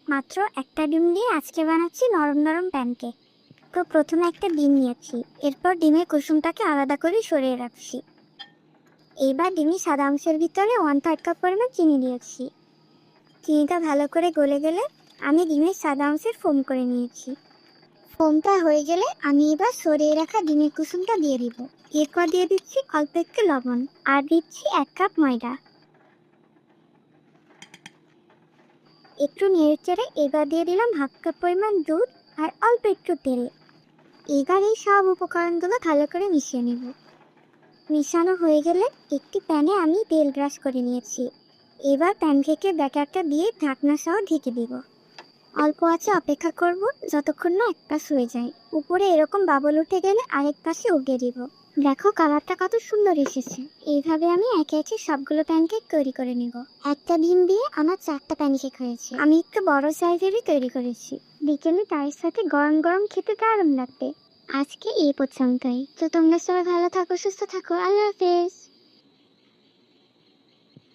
মাত্র একটা ডিম দিয়ে আজকে বানাচ্ছি নরম নরম প্যানকেক। তো প্রথমে একটা ডিম নিয়েছি, এরপর ডিমের কুসুমটাকে আলাদা করে সরিয়ে রাখছি। এইবার ডিমের সাদা অংশের ভিতরে 1/3 কাপ পরিমাণ চিনি দিয়েছি। চিনিটা ভালো করে গলে গেলে আমি ডিমের সাদা অংশের ফোম করে নিয়েছি। ফোমটা হয়ে গেলে আমি এবার সরিয়ে রাখা ডিমের কুসুমটা দিয়ে দিব। এরপর দিয়ে দিচ্ছি অল্প একটু লবণ আর দিচ্ছি 1 কাপ ময়দা। একটু নেড়ে চেড়ে এবার দিয়ে দিলাম 1/2 কাপ পরিমাণ দুধ আর অল্প একটু তেল। এবার এই সব উপকরণগুলো ভালো করে মিশিয়ে নেব। মিশানো হয়ে গেলে একটি প্যানে আমি তেল ব্রাশ করে নিয়েছি। এবার প্যানকেকের ব্যাটারটা দিয়ে ঢাকনা সহ ঢেকে দিব। অল্প আছে অপেক্ষা করব যতক্ষণ না এক পাশ হয়ে যায়। উপরে এরকম বাবল উঠে গেলে আরেক পাশে উল্টে দিব। দেখো কালারটা কত সুন্দর এসেছে। এইভাবে আমি একে একে সবগুলো প্যানকেক তৈরি করে নিব। একটা ডিম দিয়ে আমার 4টা প্যানকেক হয়েছে। আমি একটু বড় সাইজেরই তৈরি করেছি। বিকেলে চায়ের সাথে গরম গরম খেতে দারুণ লাগবে। আজকে এই পর্যন্তই। তো তোমরা সবাই ভালো থাকো, সুস্থ থাকো। আল্লাহ হাফেজ।